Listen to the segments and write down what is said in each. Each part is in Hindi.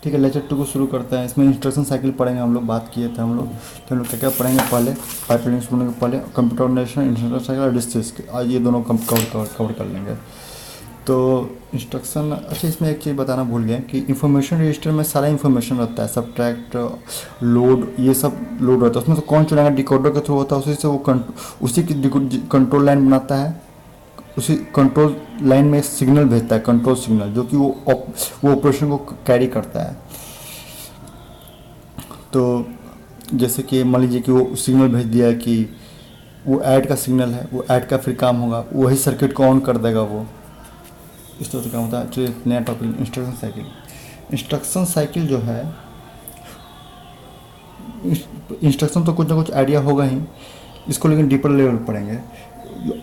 ठीक है, लेक्चर 2 को शुरू करते हैं। इसमें इंस्ट्रक्शन साइकिल पढ़ेंगे, हम लोग बात किए थे कि हम लोग क्या क्या पढ़ेंगे पहले। पाइपलाइन शुरू होने के पहले कंप्यूटर ऑर्गेनाइजेशन, इंस्ट्रक्शन साइकिल और डिस्क, आज ये दोनों कवर कर लेंगे। तो इंस्ट्रक्शन, अच्छा इसमें एक चीज़ बताना भूल गए कि इंफॉर्मेशन रजिस्टर में सारा इंफॉर्मेशन रहता है, सब्ट्रैक्ट, लोड, ये सब लोड रहता है। उसमें से कौन चलाएगा, डिकोडर के थ्रू होता है, उसी से वो उसी की कंट्रोल लाइन बनाता है, उसी कंट्रोल लाइन में सिग्नल भेजता है, कंट्रोल सिग्नल, जो कि वो ऑपरेशन को कैरी करता है। तो जैसे कि मान लीजिए कि वो सिग्नल भेज दिया है कि वो ऐड का सिग्नल है, वो ऐड का फिर काम होगा, वही सर्किट को ऑन कर देगा वो। इस तरह से काम होता है। चलिए नया topic, instruction cycle. Instruction cycle जो है, इंस्ट्रक्शन तो कुछ ना कुछ आइडिया होगा ही, इसको लेकिन डीपर लेवल पढ़ेंगे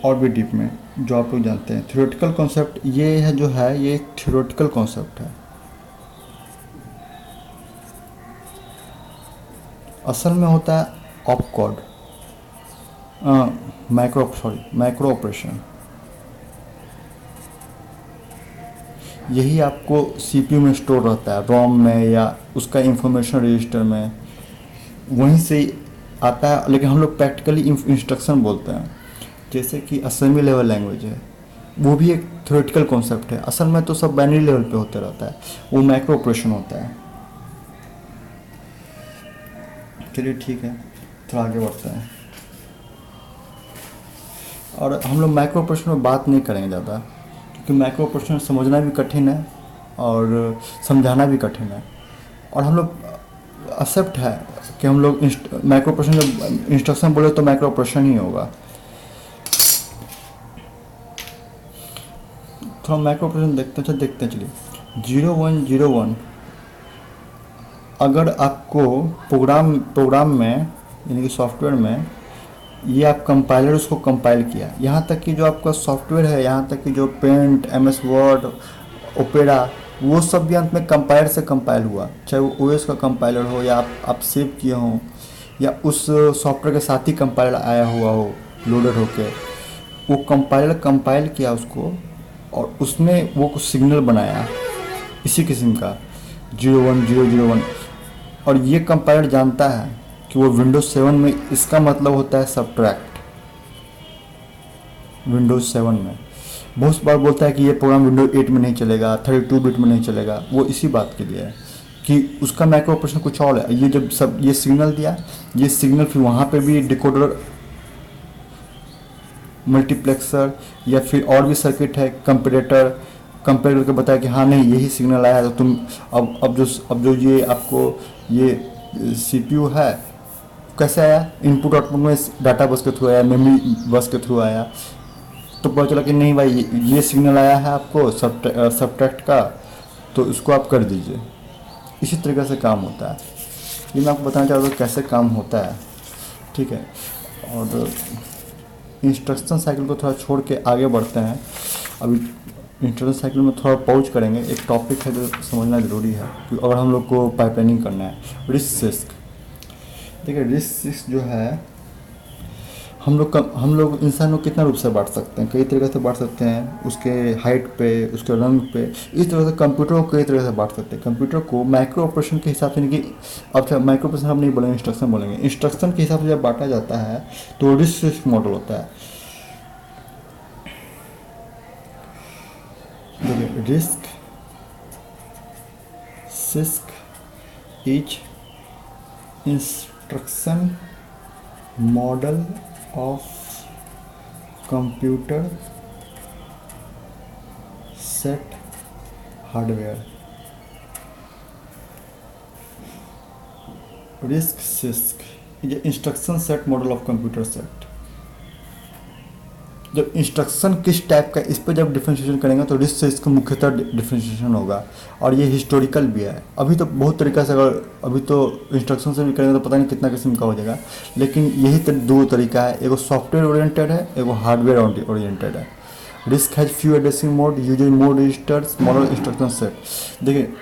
और भी डीप में, जो आप लोग जानते हैं। थ्योरेटिकल कॉन्सेप्ट ये है, जो है ये थ्योरेटिकल कॉन्सेप्ट है। असल में होता है ऑपकोड, माइक्रो ऑपरेशन। यही आपको सीपीयू में स्टोर रहता है, रोम में या उसका इंफॉर्मेशन रजिस्टर में, वहीं से आता है। लेकिन हम लोग प्रैक्टिकली इंस्ट्रक्शन बोलते हैं। जैसे कि असेंबली लेवल लैंग्वेज है, वो भी एक थ्योरेटिकल कॉन्सेप्ट है। असल में तो सब बाइनरी लेवल पे होते रहता है, वो माइक्रो ऑपरेशन होता है। चलिए ठीक है, थोड़ा आगे बढ़ते हैं। और हम लोग माइक्रो ऑपरेशन में बात नहीं करेंगे ज़्यादा, क्योंकि माइक्रो ऑपरेशन समझना भी कठिन है और समझाना भी कठिन है। और हम लोग एक्सेप्ट है कि हम लोग माइक्रो ऑपरेशन, जब इंस्ट्रक्शन बोले तो माइक्रो ऑपरेशन ही होगा। थोड़ा माइक्रो ऑपरेशन देखते हैं। चलिए 0101, अगर आपको प्रोग्राम में यानी कि सॉफ्टवेयर में ये आप कंपाइलर उसको कंपाइल किया, यहाँ तक कि जो आपका सॉफ्टवेयर है, यहाँ तक कि जो पेंट, एमएस वर्ड, ओपेरा, वो सब भी अंत में कंपाइलर से कंपाइल हुआ। चाहे वो ओएस का कंपाइलर हो या आप सेव किए हों, या उस सॉफ्टवेयर के साथ ही कंपाइलर आया हुआ हो लोडेड होके, वो कंपाइलर कंपाइल किया उसको और उसने वो कुछ सिग्नल बनाया इसी किस्म का 01001। और ये कंपाइलर जानता है कि वो विंडोज 7 में, इसका मतलब होता है सब्ट्रैक्ट। विंडोज 7 में बहुत बार बोलता है कि ये प्रोग्राम विंडोज 8 में नहीं चलेगा, 32 बिट में नहीं चलेगा, वो इसी बात के लिए है कि उसका माइक्रो ऑपरेशन कुछ और है। ये जब सब ये सिग्नल दिया, ये सिग्नल फिर वहाँ पे भी डिकोडर, मल्टीप्लेक्सर या फिर और भी सर्किट है, कंपेरेटर करके बताया कि हाँ नहीं यही सिग्नल आया है, तो तुम अब जो ये आपको ये सीपीयू है कैसे आया, इनपुट आउटपुट में डाटा बस के थ्रू आया, मेमोरी बस के थ्रू आया। तो पता चला कि नहीं भाई ये सिग्नल आया है आपको सब्ट्रैक्ट का, तो इसको आप कर दीजिए। इसी तरीके से काम होता है। ये मैं आपको बताना चाहता हूँ कैसे काम होता है, ठीक है। और इंस्ट्रक्शन साइकिल को थोड़ा छोड़ के आगे बढ़ते हैं। अभी इंस्ट्रक्शन साइकिल में थोड़ा पहुँच करेंगे। एक टॉपिक है जो समझना ज़रूरी है कि अगर हम लोग को पाइपलाइनिंग करना है, रिस्क। देखिए रिस्क जो है, हम लोग इंसान को कितना रूप से बांट सकते हैं, कई तरीके से बांट सकते हैं। उसके हाइट पे, उसके रंग पे, इस तरह से कंप्यूटर को कई तरीके से बांट सकते हैं। कंप्यूटर को माइक्रो ऑपरेशन के हिसाब से, यानी कि अब माइक्रो ऑपरेशन हम नहीं बोलेंगे, इंस्ट्रक्शन बोलेंगे। इंस्ट्रक्शन के हिसाब से जब बांटा जाता है तो रिस्क मॉडल होता है। देखिए risk is instruction model of computer set hardware। RISC is instruction set model of computer set. जब इंस्ट्रक्शन किस टाइप का, इस पर जब डिफ्रेंशिएशन करेंगे तो रिस्क से इसका मुख्यतः डिफ्रेंशिएशन होगा। और ये हिस्टोरिकल भी है। अभी तो बहुत तरीक़ा से, अगर अभी तो इंस्ट्रक्शन से भी करेंगे तो पता नहीं कितना किस्म का हो जाएगा, लेकिन यही दो तरीका है, एगो सॉफ्टवेयर ओरिएंटेड है, एगो हार्डवेयर ओरिएंटेड है। RISC has few addressing mode using mode registers model instruction set. देखिए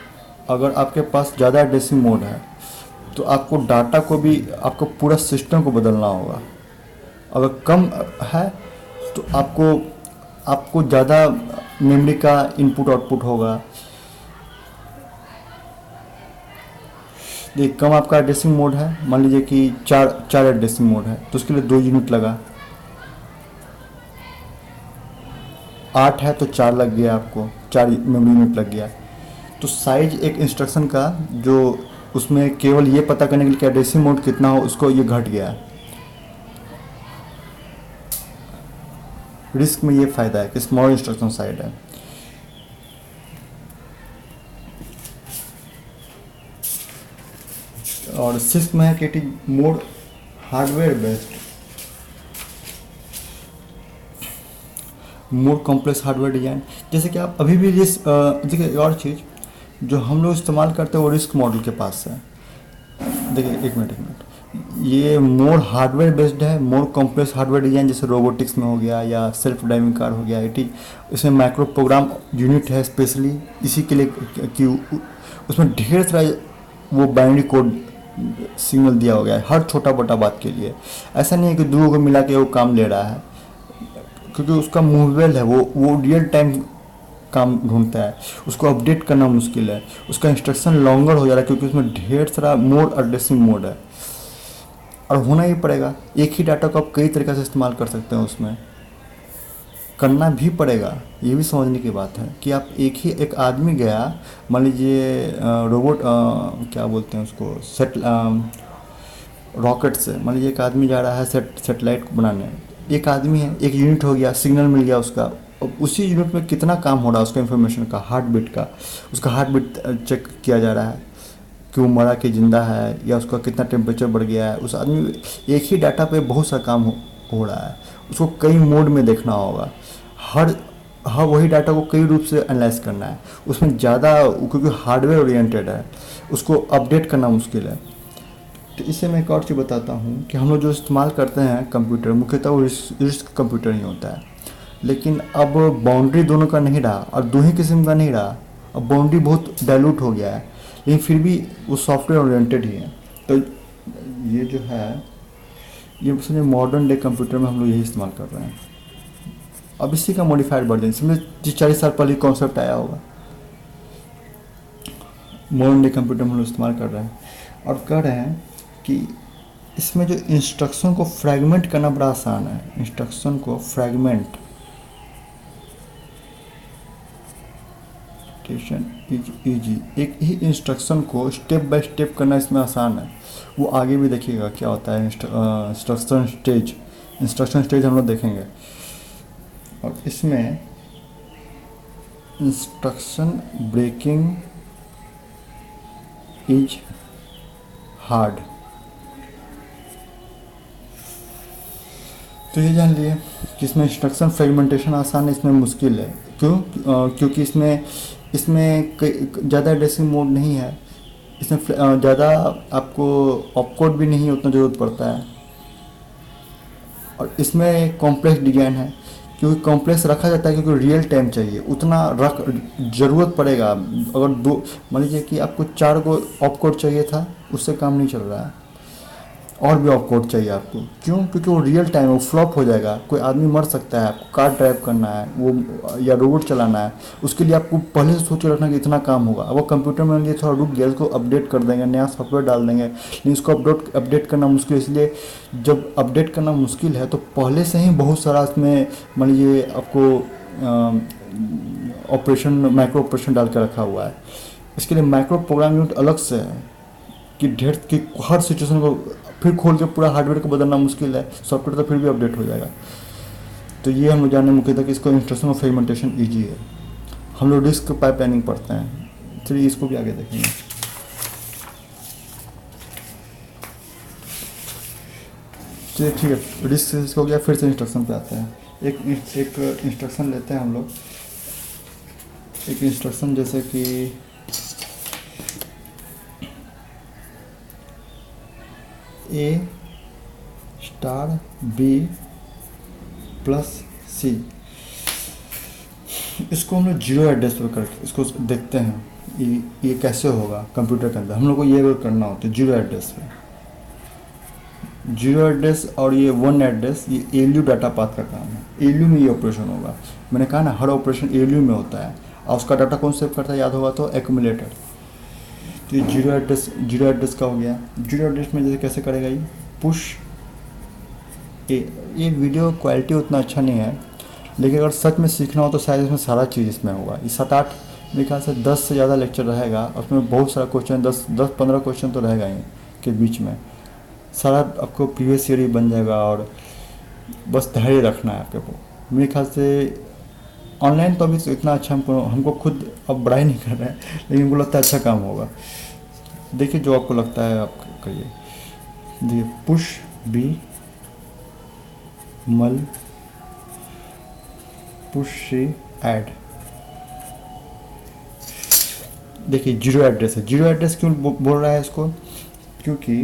अगर आपके पास ज़्यादा एड्रेसिंग मोड है तो आपको डाटा को भी, आपको पूरा सिस्टम को बदलना होगा। अगर कम है तो आपको ज़्यादा मेमोरी का इनपुट आउटपुट होगा। देखिए कम आपका एड्रेसिंग मोड है, मान लीजिए कि चार एड्रेसिंग मोड है तो उसके लिए 2 यूनिट लगा, 8 है तो 4 लग गया, आपको 4 मेमोरी यूनिट लग गया। तो साइज एक इंस्ट्रक्शन का जो उसमें केवल ये पता करने के लिए कि एड्रेसिंग मोड कितना हो उसको ये घट गया है। रिस्क में ये फ़ायदा है कि स्मॉल इंस्ट्रक्शन साइज है। और सिक्स में है कि it is more hardware based, more complex hardware design. जैसे कि आप अभी भी देखिए और चीज़ जो हम लोग इस्तेमाल करते हैं वो रिस्क मॉडल के पास है। देखिए एक मिनट, ये मोर हार्डवेयर बेस्ड है, मोर कॉम्प्लेक्स हार्डवेयर डिजाइन, जैसे रोबोटिक्स में हो गया या सेल्फ ड्राइविंग कार हो गया। इट इसमें माइक्रो प्रोग्राम यूनिट है स्पेशली इसी के लिए कि उसमें ढेर सारा वो बाइनरी कोड सिग्नल दिया हो गया है हर छोटा बड़ा बात के लिए। ऐसा नहीं है कि दो को मिला के वो काम ले रहा है, क्योंकि उसका मूवेबल है, वो रियल टाइम काम ढूंढता है, उसको अपडेट करना मुश्किल है, उसका इंस्ट्रक्शन लॉन्गर हो जा रहा है क्योंकि उसमें ढेर सारा मोड एड्रेसिंग मोड है। और होना ही पड़ेगा, एक ही डाटा को आप कई तरीक़े से इस्तेमाल कर सकते हैं, उसमें करना भी पड़ेगा। ये भी समझने की बात है कि आप एक आदमी गया, मान लीजिए रोबोट क्या बोलते हैं उसको, रॉकेट से मान लीजिए एक आदमी जा रहा है सेटेलाइट को बनाने, एक आदमी है, एक यूनिट हो गया, सिग्नल मिल गया उसका। अब उसी यूनिट में कितना काम हो रहा है उसका इन्फॉर्मेशन का, हार्ट बीट का, उसका हार्ट बीट चेक किया जा रहा है कि वो मरा कि जिंदा है, या उसका कितना टेम्परेचर बढ़ गया है। उस आदमी एक ही डाटा पे बहुत सा काम हो रहा है, उसको कई मोड में देखना होगा, हर वही डाटा को कई रूप से एनालाइज करना है, उसमें ज़्यादा क्योंकि हार्डवेयर ओरिएंटेड है उसको अपडेट करना मुश्किल है। तो इससे मैं एक और चीज़ बताता हूँ कि हम लोग जो इस्तेमाल करते हैं कंप्यूटर, मुख्यतः वो रिस्क कंप्यूटर ही होता है। लेकिन अब बाउंड्री दोनों का नहीं रहा और दो ही किस्म का नहीं रहा, अब बाउंड्री बहुत डाइल्यूट हो गया है, लेकिन फिर भी वो सॉफ्टवेयर ओरिएंटेड ही है। तो ये जो है ये समझे मॉडर्न डे कंप्यूटर में हम लोग यही इस्तेमाल कर रहे हैं। अब इसी का मॉडिफाइड वर्जन, समझे 30-40 साल पहले कॉन्सेप्ट आया होगा, मॉडर्न डे कंप्यूटर में हम लोग इस्तेमाल कर रहे हैं। और कह रहे हैं कि इसमें जो इंस्ट्रक्शन को फ्रैगमेंट करना बड़ा आसान है, इंस्ट्रक्शन को फ्रैगमेंट इजी, एक ही इंस्ट्रक्शन को स्टेप बाय स्टेप करना इसमें आसान है। वो आगे भी देखिएगा क्या होता है इंस्ट्रक्शन स्टेज हम लोग देखेंगे। और इसमें इंस्ट्रक्शन ब्रेकिंग इज हार्ड, तो ये जान लिए कि इसमें इंस्ट्रक्शन फ्रेगमेंटेशन आसान है, इसमें मुश्किल है। क्यों? क्योंकि इसमें ज़्यादा एड्रेसिंग मोड नहीं है, इसमें ज़्यादा आपको ऑपकोड भी नहीं उतना ज़रूरत पड़ता है। और इसमें कॉम्प्लेक्स डिज़ाइन है, क्योंकि कॉम्प्लेक्स रखा जाता है क्योंकि रियल टाइम चाहिए, उतना ज़रूरत पड़ेगा। अगर दो मान लीजिए कि आपको 4 को ऑपकोड चाहिए था, उससे काम नहीं चल रहा है, और भी ऑपकोड चाहिए आपको। क्यों? क्योंकि वो रियल टाइम, वो फ्लॉप हो जाएगा, कोई आदमी मर सकता है, आपको कार ड्राइव करना है वो या रोबोट चलाना है, उसके लिए आपको पहले से सोच के रखना कि इतना काम होगा। अब वो कंप्यूटर में लिए थोड़ा रुक गया, उसको अपडेट कर देंगे, नया सॉफ्टवेयर डाल देंगे, लेकिन इसको अपडेट करना मुश्किल। इसलिए जब अपडेट करना मुश्किल है तो पहले से ही बहुत सारा इसमें मान लीजिए आपको ऑपरेशन माइक्रो ऑपरेशन डाल के रखा हुआ है। इसके लिए माइक्रो प्रोग्राम यूनिट अलग से है कि ढेर की हर सिचुएशन को फिर खोल के पूरा हार्डवेयर को बदलना मुश्किल है, सॉफ्टवेयर तो फिर भी अपडेट हो जाएगा। तो ये हम लोग जानने मुख्य था कि इसको इंस्ट्रक्शन ऑफ फ्रेगमेंटेशन ईजी है। हम लोग रिस्क पाइपलाइनिंग पढ़ते हैं, चलिए इसको भी आगे देखेंगे। चलिए ठीक है, रिस्क हो गया, फिर से इंस्ट्रक्शन पे आते हैं। एक इंस्ट्रक्शन लेते हैं हम लोग, एक इंस्ट्रक्शन जैसे कि A star B plus C, इसको हम लोग जीरो एड्रेस पर करके इसको देखते हैं ये कैसे होगा कंप्यूटर के अंदर। हम लोग को ये करना होता है जीरो एड्रेस पे, जीरो एड्रेस और ये 1 एड्रेस, ये ALU डाटा पाथ का काम है। ALU में ये ऑपरेशन होगा, मैंने कहा ना हर ऑपरेशन ALU में होता है। और उसका डाटा कौन सेव करता है याद होगा तो एक्यूमुलेटर। तो ये जीरो एड्रेस का हो गया। जीरो एड्रेस में जैसे कैसे करेगा ये पुश ये वीडियो क्वालिटी उतना अच्छा नहीं है, लेकिन अगर सच में सीखना हो तो शायद इसमें सारा चीज़ इसमें होगा। ये 7-8 मेरे ख्याल से 10 से ज़्यादा लेक्चर रहेगा, उसमें बहुत सारा क्वेश्चन 10-15 क्वेश्चन तो रहेगा ही के बीच में। सारा आपको प्रीवियस ईयर ही बन जाएगा और बस धैर्य रखना है आपके को। मेरे ख्याल से ऑनलाइन तो अभी इतना अच्छा हमको खुद अब बड़ा ही नहीं कर रहे हैं, लेकिन हमको लगता है अच्छा काम होगा। देखिए जो आपको लगता है आप करिए। देखिए पुश बी मल पुश सी ऐड। देखिए जीरो एड्रेस है। जीरो एड्रेस क्यों बोल रहा है इसको, क्योंकि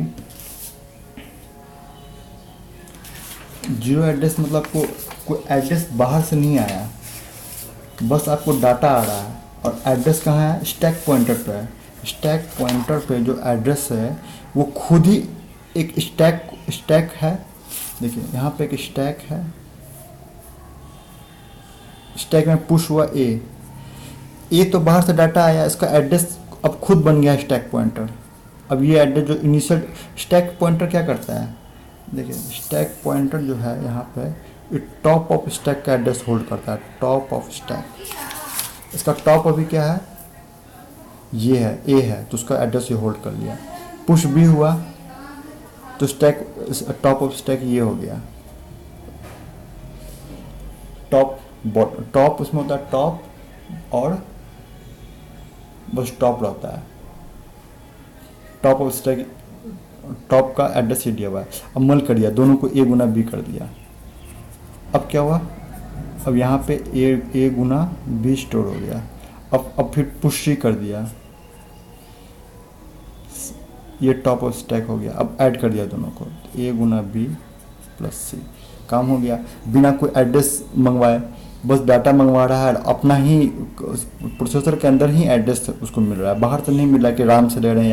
जीरो एड्रेस मतलब आपको कोई एड्रेस बाहर से नहीं आया, बस आपको डाटा आ रहा है। और एड्रेस कहाँ है, स्टैक पॉइंटर पे है। स्टैक पॉइंटर पे जो एड्रेस है वो खुद ही एक स्टैक है। देखिए यहाँ पे एक स्टैक है, स्टैक में पुश हुआ ए तो बाहर से डाटा आया, इसका एड्रेस अब खुद बन गया स्टैक पॉइंटर। अब ये एड्रेस जो इनिशियल स्टैक पॉइंटर क्या करता है, देखिए स्टैक पॉइंटर जो है यहाँ पे टॉप ऑफ स्टैक का एड्रेस होल्ड करता है। टॉप ऑफ स्टैक, इसका टॉप अभी क्या है, ये है ए है, तो उसका एड्रेस ये होल्ड कर लिया। पुश बी हुआ तो स्टैक टॉप ऑफ स्टैक ये हो गया। टॉप उसमें होता है टॉप और बस टॉप रहता है। टॉप ऑफ स्टैक टॉप का एड्रेस ये दिया हुआ है। अब मल कर दिया, दोनों को ए गुना बी कर दिया। अब क्या हुआ, अब यहाँ पे ए गुना बी स्टोर हो गया। अब फिर पुश सी कर दिया, ये टॉप ऑफ स्टैक हो गया। अब ऐड कर दिया दोनों को, ए गुना बी प्लस सी, काम हो गया। बिना कोई एड्रेस मंगवाए, बस डाटा मंगवा रहा है, अपना ही प्रोसेसर के अंदर ही एड्रेस उसको मिल रहा है, बाहर से नहीं मिल रहा कि राम से ले रहे हैं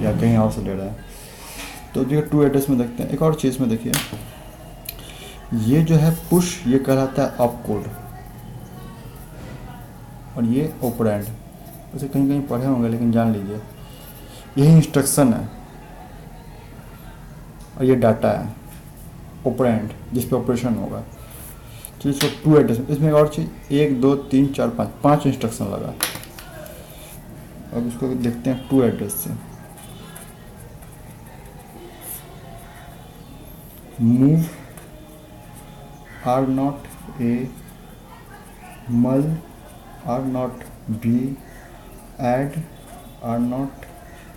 या कहीं और से ले रहे हैं। तो देखिए टू एड्रेस में देखते हैं। एक और चीज़ में देखिए, ये जो है पुश ये कहलाता है ऑप कोड और ये ऑपरेंड। वैसे कहीं कहीं पढ़े होंगे लेकिन जान लीजिए, यही इंस्ट्रक्शन है और ये डाटा है ऑपरेंड जिस पे ऑपरेशन होगा। तो इसको टू एड्रेस, इसमें एक और चीज़ 1 2 3 4 5 इंस्ट्रक्शन लगा। अब इसको देखते हैं टू एड्रेस से। Move R not A mul R not B add R not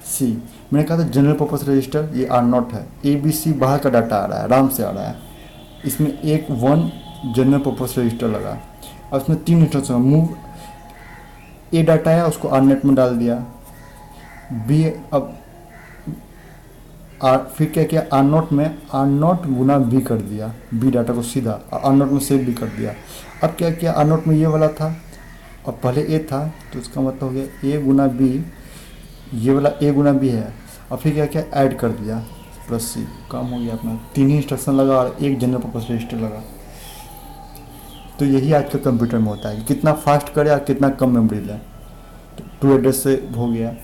C. मैंने कहा था जनरल पर्पस रजिस्टर, ये आर नॉट है। ए बी सी बाहर का डाटा आ रहा है, आराम से आ रहा है। इसमें एक 1 जनरल पर्पस रजिस्टर लगा और उसमें 3 इंस्ट्रक्शन। मूव ए डाटा है उसको आर नेट में डाल दिया, बी अब फिर क्या किया, आर नॉट में आर नॉट गुना बी कर दिया, बी डाटा को सीधा आर नॉट में सेव भी कर दिया। अब क्या किया, आर नॉट में ये वाला था और पहले ए था, तो इसका मतलब हो गया ए गुना बी, ये वाला ए गुना बी है। और फिर क्या किया, ऐड कर दिया प्लस सी, काम हो गया अपना। 3 ही इंस्ट्रक्शन लगा और एक जनरल पर्पस रजिस्टर लगा। तो यही आज के कंप्यूटर में होता है कि कितना फास्ट करे और कितना कम मेमोरी लें। तो टू एड्रेस से हो गया।